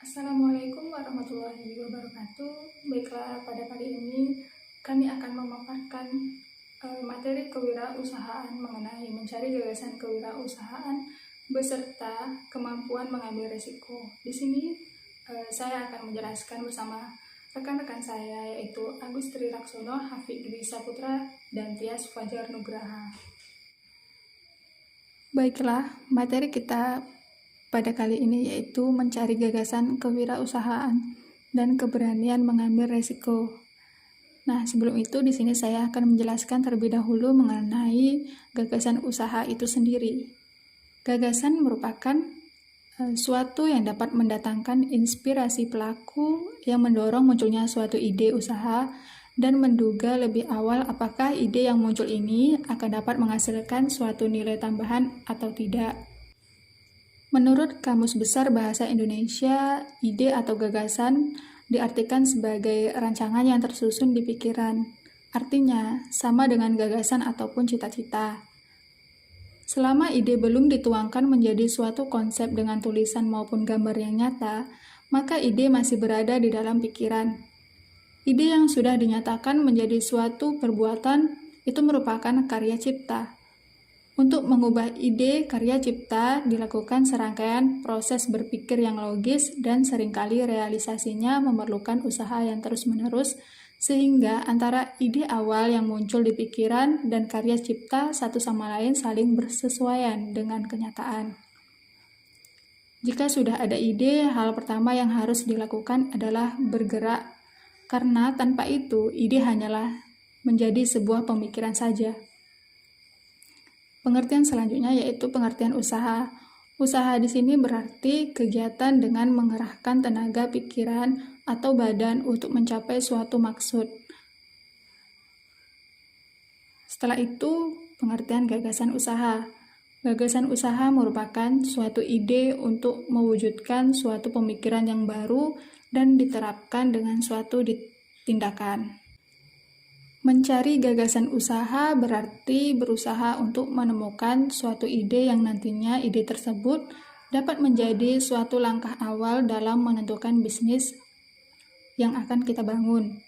Assalamualaikum warahmatullahi wabarakatuh. Baiklah, pada kali ini kami akan memaparkan materi kewirausahaan mengenai mencari gagasan kewirausahaan beserta kemampuan mengambil risiko. Di sini saya akan menjelaskan bersama rekan-rekan saya, yaitu Agus Trilaksono, Hafiq Dwi Saputra, dan Tias Fajar Nugraha. Baiklah, materi kita pada kali ini yaitu mencari gagasan kewirausahaan dan keberanian mengambil resiko. Nah, sebelum itu di sini saya akan menjelaskan terlebih dahulu mengenai gagasan usaha itu sendiri. Gagasan merupakan suatu yang dapat mendatangkan inspirasi pelaku yang mendorong munculnya suatu ide usaha dan menduga lebih awal apakah ide yang muncul ini akan dapat menghasilkan suatu nilai tambahan atau tidak. Menurut Kamus Besar Bahasa Indonesia, ide atau gagasan diartikan sebagai rancangan yang tersusun di pikiran. Artinya, sama dengan gagasan ataupun cita-cita. Selama ide belum dituangkan menjadi suatu konsep dengan tulisan maupun gambar yang nyata, maka ide masih berada di dalam pikiran. Ide yang sudah dinyatakan menjadi suatu perbuatan itu merupakan karya cipta. Untuk mengubah ide karya cipta dilakukan serangkaian proses berpikir yang logis dan seringkali realisasinya memerlukan usaha yang terus-menerus sehingga antara ide awal yang muncul di pikiran dan karya cipta satu sama lain saling bersesuaian dengan kenyataan. Jika sudah ada ide, hal pertama yang harus dilakukan adalah bergerak, karena tanpa itu ide hanyalah menjadi sebuah pemikiran saja. Pengertian selanjutnya yaitu pengertian usaha. Usaha di sini berarti kegiatan dengan mengerahkan tenaga pikiran atau badan untuk mencapai suatu maksud. Setelah itu, pengertian gagasan usaha. Gagasan usaha merupakan suatu ide untuk mewujudkan suatu pemikiran yang baru dan diterapkan dengan suatu tindakan. Mencari gagasan usaha berarti berusaha untuk menemukan suatu ide yang nantinya ide tersebut dapat menjadi suatu langkah awal dalam menentukan bisnis yang akan kita bangun.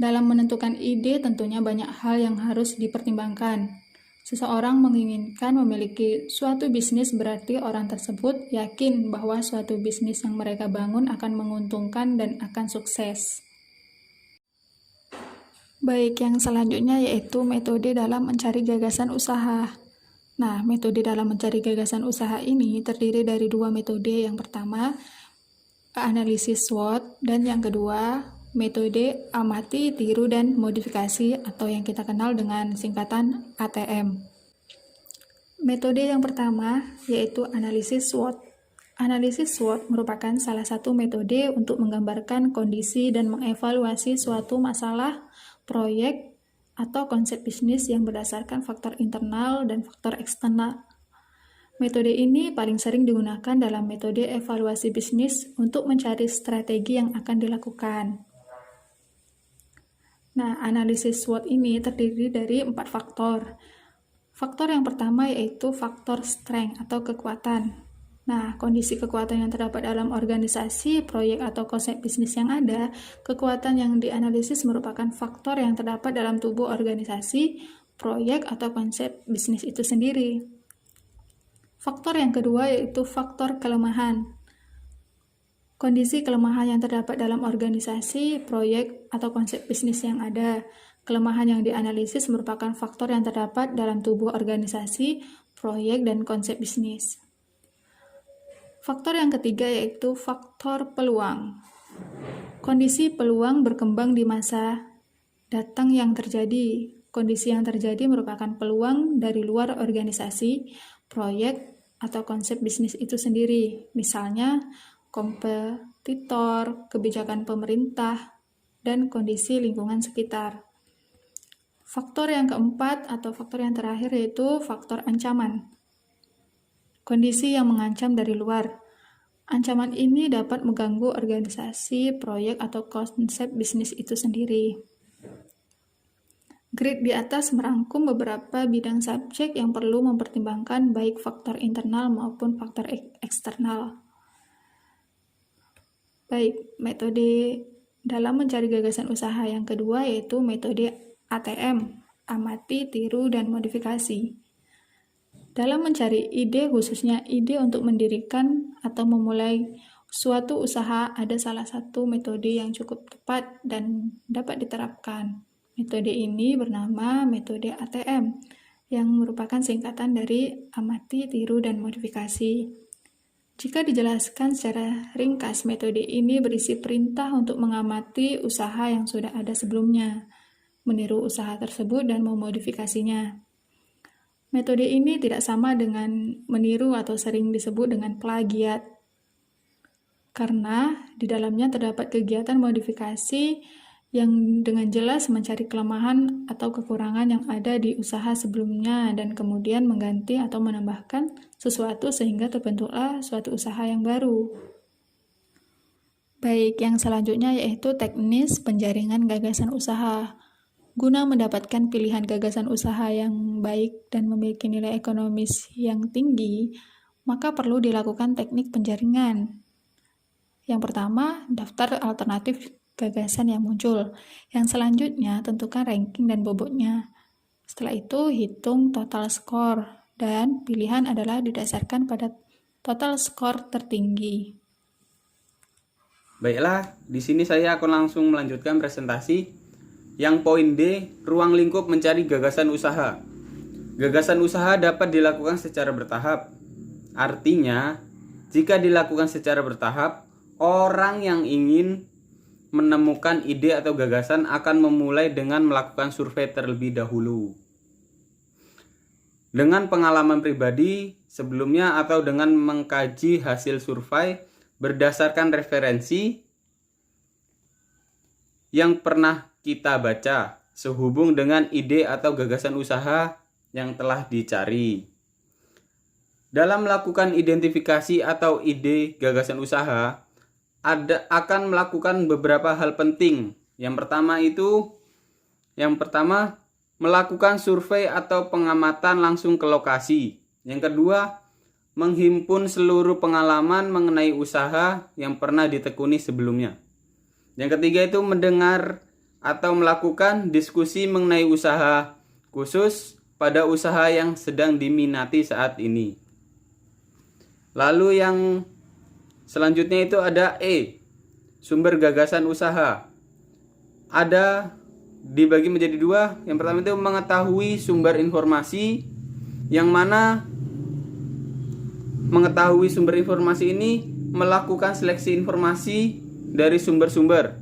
Dalam menentukan ide tentunya banyak hal yang harus dipertimbangkan. Seseorang menginginkan memiliki suatu bisnis berarti orang tersebut yakin bahwa suatu bisnis yang mereka bangun akan menguntungkan dan akan sukses. Baik, yang selanjutnya yaitu metode dalam mencari gagasan usaha. Nah, metode dalam mencari gagasan usaha ini terdiri dari dua metode. Yang pertama, analisis SWOT, dan yang kedua, metode amati, tiru, dan modifikasi atau yang kita kenal dengan singkatan ATM. Metode yang pertama yaitu analisis SWOT. Analisis SWOT merupakan salah satu metode untuk menggambarkan kondisi dan mengevaluasi suatu masalah, proyek, atau konsep bisnis yang berdasarkan faktor internal dan faktor eksternal. Metode ini paling sering digunakan dalam metode evaluasi bisnis untuk mencari strategi yang akan dilakukan. Nah, analisis SWOT ini terdiri dari 4 faktor. Faktor yang pertama yaitu faktor strength atau kekuatan. Nah, kondisi kekuatan yang terdapat dalam organisasi, proyek, atau konsep bisnis yang ada, kekuatan yang dianalisis merupakan faktor yang terdapat dalam tubuh organisasi, proyek, atau konsep bisnis itu sendiri. Faktor yang kedua yaitu faktor kelemahan. Kondisi kelemahan yang terdapat dalam organisasi, proyek, atau konsep bisnis yang ada. Kelemahan yang dianalisis merupakan faktor yang terdapat dalam tubuh organisasi, proyek, dan konsep bisnis. Faktor yang ketiga yaitu faktor peluang. Kondisi peluang berkembang di masa datang yang terjadi. Kondisi yang terjadi merupakan peluang dari luar organisasi, proyek, atau konsep bisnis itu sendiri. Misalnya, kompetitor, kebijakan pemerintah, dan kondisi lingkungan sekitar. Faktor yang keempat atau faktor yang terakhir yaitu faktor ancaman. Kondisi yang mengancam dari luar. Ancaman ini dapat mengganggu organisasi, proyek, atau konsep bisnis itu sendiri. Grid di atas merangkum beberapa bidang subjek yang perlu mempertimbangkan baik faktor internal maupun faktor eksternal. Baik, metode dalam mencari gagasan usaha yang kedua yaitu metode ATM, amati, tiru, dan modifikasi. Dalam mencari ide, khususnya ide untuk mendirikan atau memulai suatu usaha, ada salah satu metode yang cukup tepat dan dapat diterapkan. Metode ini bernama metode ATM, yang merupakan singkatan dari amati, tiru, dan modifikasi. Jika dijelaskan secara ringkas, metode ini berisi perintah untuk mengamati usaha yang sudah ada sebelumnya, meniru usaha tersebut, dan memodifikasinya. Metode ini tidak sama dengan meniru atau sering disebut dengan plagiat, karena di dalamnya terdapat kegiatan modifikasi yang dengan jelas mencari kelemahan atau kekurangan yang ada di usaha sebelumnya dan kemudian mengganti atau menambahkan sesuatu sehingga terbentuklah suatu usaha yang baru. Baik, yang selanjutnya yaitu teknis penjaringan gagasan usaha. Guna mendapatkan pilihan gagasan usaha yang baik dan memiliki nilai ekonomis yang tinggi, maka perlu dilakukan teknik penjaringan. Yang pertama, daftar alternatif gagasan yang muncul. Yang selanjutnya, tentukan ranking dan bobotnya. Setelah itu, hitung total skor, dan pilihan adalah didasarkan pada total skor tertinggi. Baiklah, di sini saya akan langsung melanjutkan presentasi. Yang poin D, ruang lingkup mencari gagasan usaha. Gagasan usaha dapat dilakukan secara bertahap. Artinya, jika dilakukan secara bertahap, orang yang ingin menemukan ide atau gagasan akan memulai dengan melakukan survei terlebih dahulu. Dengan pengalaman pribadi sebelumnya atau dengan mengkaji hasil survei berdasarkan referensi yang pernah kita baca sehubung dengan ide atau gagasan usaha yang telah dicari. Dalam melakukan identifikasi atau ide gagasan usaha, akan melakukan beberapa hal penting. Yang pertama, melakukan survei atau pengamatan langsung ke lokasi. Yang kedua, menghimpun seluruh pengalaman mengenai usaha yang pernah ditekuni sebelumnya. Yang ketiga itu mendengar atau melakukan diskusi mengenai usaha, khusus pada usaha yang sedang diminati saat ini. Lalu yang selanjutnya itu ada E, sumber gagasan usaha. Ada dibagi menjadi dua. Yang pertama itu mengetahui sumber informasi, yang mana mengetahui sumber informasi ini melakukan seleksi informasi dari sumber-sumber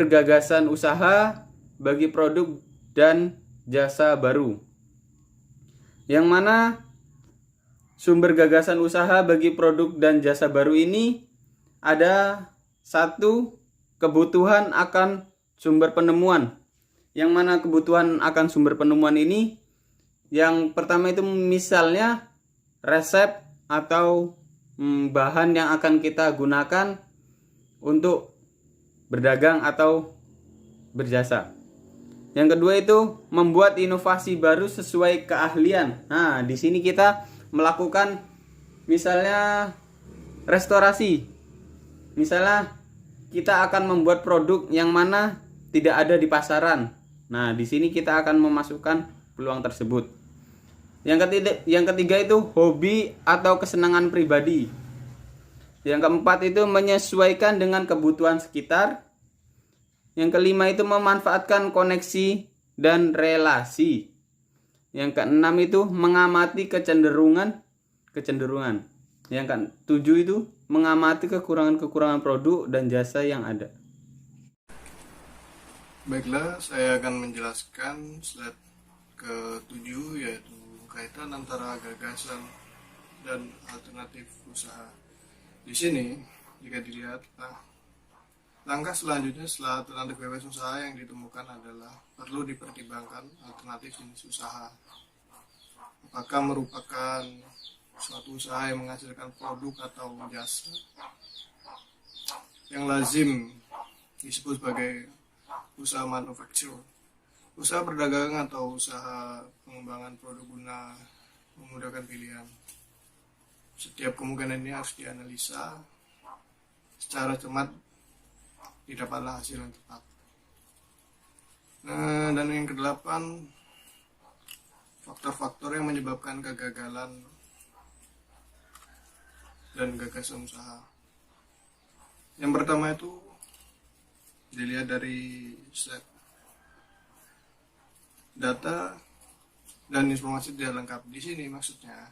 gagasan usaha bagi produk dan jasa baru. Yang mana sumber gagasan usaha bagi produk dan jasa baru ini ada satu, kebutuhan akan sumber penemuan. Yang mana kebutuhan akan sumber penemuan ini, yang pertama itu misalnya resep atau bahan yang akan kita gunakan untuk berdagang atau berjasa. Yang kedua itu membuat inovasi baru sesuai keahlian. Nah, di sini kita melakukan misalnya restorasi. Misalnya kita akan membuat produk yang mana tidak ada di pasaran. Nah, di sini kita akan memasukkan peluang tersebut. Yang ketiga itu hobi atau kesenangan pribadi. Yang keempat itu menyesuaikan dengan kebutuhan sekitar. Yang kelima itu memanfaatkan koneksi dan relasi. Yang keenam itu mengamati kecenderungan. Yang ketujuh itu mengamati kekurangan produk dan jasa yang ada. Baiklah, saya akan menjelaskan slide ke-7, yaitu kaitan antara gagasan dan alternatif usaha. Di sini, jika dilihat, langkah selanjutnya setelah alternatif gagasan usaha yang ditemukan adalah perlu dipertimbangkan alternatif jenis usaha. Apakah merupakan suatu usaha yang menghasilkan produk atau jasa yang lazim disebut sebagai usaha manufaktur, usaha perdagangan atau usaha pengembangan produk guna memudahkan pilihan. Setiap kemungkinan ini harus dianalisa secara cermat didapatlah hasil yang tepat. Nah, dan yang kedelapan, faktor-faktor yang menyebabkan kegagalan dan gagasan usaha. Yang pertama itu dilihat dari slide. Data dan informasi tidak lengkap. Di sini maksudnya,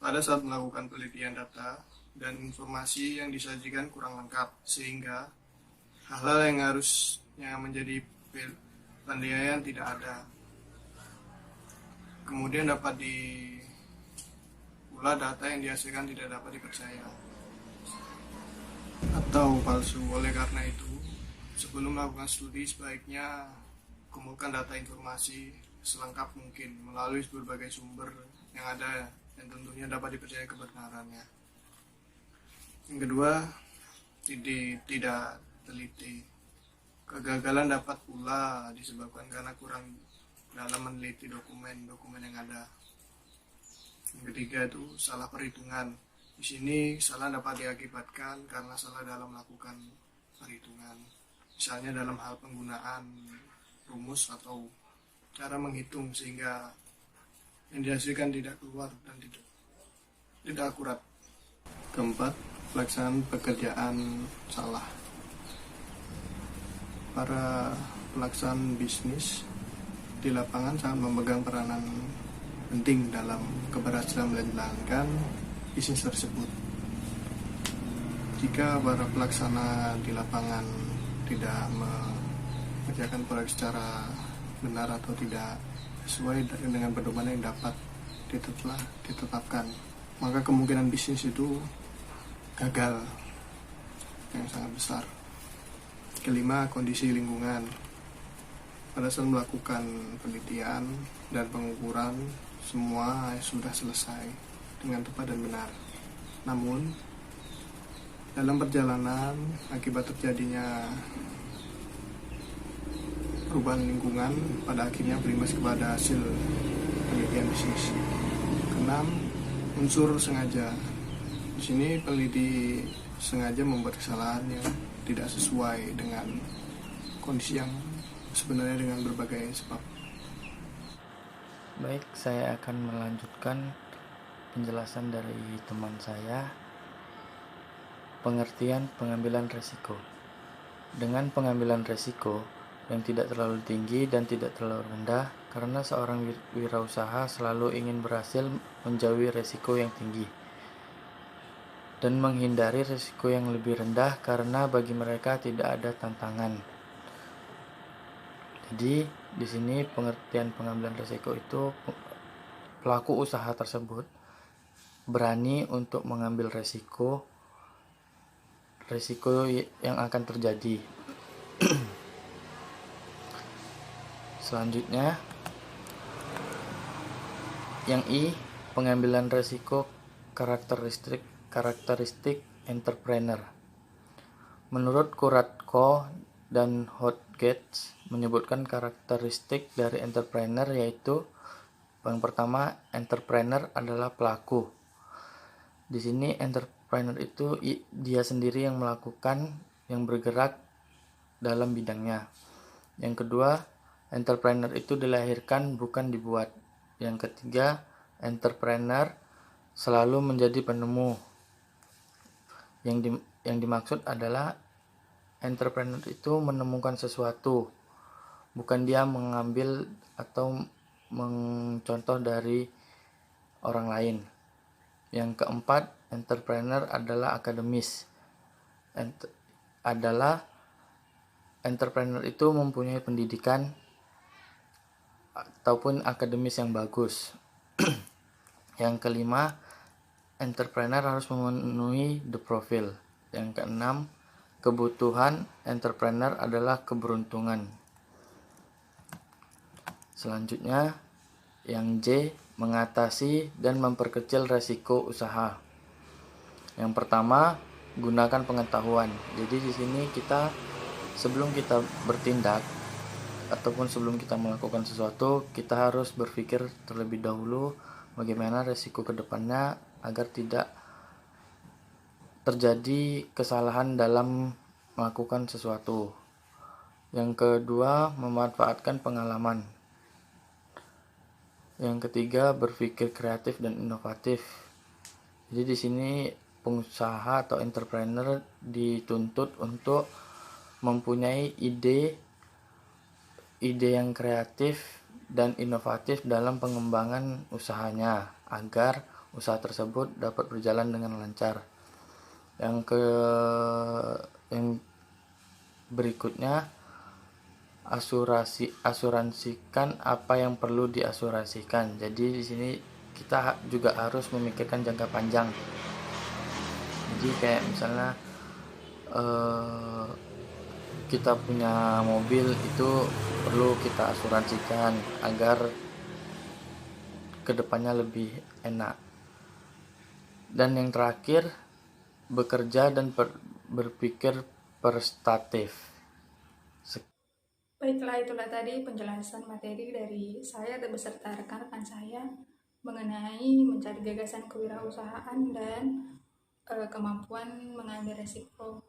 pada saat melakukan penelitian data dan informasi yang disajikan kurang lengkap, sehingga hal-hal yang harusnya menjadi penilaian tidak ada. Kemudian dapat pula data yang dihasilkan tidak dapat dipercaya atau palsu. Oleh karena itu, sebelum melakukan studi sebaiknya kumpulkan data informasi selengkap mungkin melalui berbagai sumber yang ada dan tentunya dapat dipercaya kebenarannya. Yang kedua, tidak teliti. Kegagalan dapat pula disebabkan karena kurang dalam meneliti dokumen yang ada. Yang ketiga itu salah perhitungan. Di sini salah dapat diakibatkan karena salah dalam melakukan perhitungan. Misalnya dalam hal penggunaan rumus atau cara menghitung sehingga yang dihasilkan tidak keluar dan tidak akurat. Keempat, pelaksanaan pekerjaan salah. Para pelaksana bisnis di lapangan sangat memegang peranan penting dalam keberhasilan menjalankan bisnis tersebut. Jika para pelaksana di lapangan tidak mengerjakan proyek secara benar atau tidak sesuai dengan pedoman yang dapat ditetapkan, maka kemungkinan bisnis itu gagal yang sangat besar. Kelima, kondisi lingkungan. Pada saat melakukan penelitian dan pengukuran, semua sudah selesai dengan tepat dan benar. Namun, dalam perjalanan, akibat terjadinya perubahan lingkungan, pada akhirnya berimbas kepada hasil penelitian bisnis. Keenam, unsur sengaja. Di sini peneliti sengaja membuat kesalahan yang tidak sesuai dengan kondisi yang sebenarnya dengan berbagai sebab. Baik, saya akan melanjutkan penjelasan dari teman saya. Pengertian pengambilan risiko. Dengan pengambilan risiko yang tidak terlalu tinggi dan tidak terlalu rendah, karena seorang wirausaha selalu ingin berhasil menjauhi risiko yang tinggi dan menghindari risiko yang lebih rendah karena bagi mereka tidak ada tantangan. Jadi di sini pengertian pengambilan risiko itu pelaku usaha tersebut berani untuk mengambil risiko yang akan terjadi. Selanjutnya, yang I, pengambilan risiko karakteristik entrepreneur. Menurut Kuratko dan Hodgetts menyebutkan karakteristik dari entrepreneur yaitu yang pertama, entrepreneur adalah pelaku. Di sini entrepreneur itu dia sendiri yang melakukan, yang bergerak dalam bidangnya. Yang kedua, entrepreneur itu dilahirkan bukan dibuat. Yang ketiga, entrepreneur selalu menjadi penemu. Yang dimaksud adalah entrepreneur itu menemukan sesuatu, bukan dia mengambil atau mencontoh dari orang lain. Yang keempat, entrepreneur adalah akademis. Entrepreneur itu mempunyai pendidikan ataupun akademis yang bagus. Yang kelima, entrepreneur harus memenuhi the profile. Yang keenam, kebutuhan entrepreneur adalah keberuntungan. Selanjutnya, yang J, mengatasi dan memperkecil resiko usaha. Yang pertama, gunakan pengetahuan. Jadi di sini sebelum kita bertindak ataupun sebelum kita melakukan sesuatu, kita harus berpikir terlebih dahulu bagaimana resiko ke depannya agar tidak terjadi kesalahan dalam melakukan sesuatu. Yang kedua, memanfaatkan pengalaman. Yang ketiga, berpikir kreatif dan inovatif. Jadi di sini pengusaha atau entrepreneur dituntut untuk mempunyai ide yang kreatif dan inovatif dalam pengembangan usahanya agar usaha tersebut dapat berjalan dengan lancar. Yang berikutnya, asuransikan apa yang perlu diasuransikan. Jadi di sini kita juga harus memikirkan jangka panjang. Jadi kayak misalnya kita punya mobil itu perlu kita asuransikan agar kedepannya lebih enak. Dan yang terakhir, bekerja dan berpikir prestatif. Baiklah, itulah tadi penjelasan materi dari saya beserta rekan-rekan saya mengenai mencari gagasan kewirausahaan dan kemampuan mengambil resiko.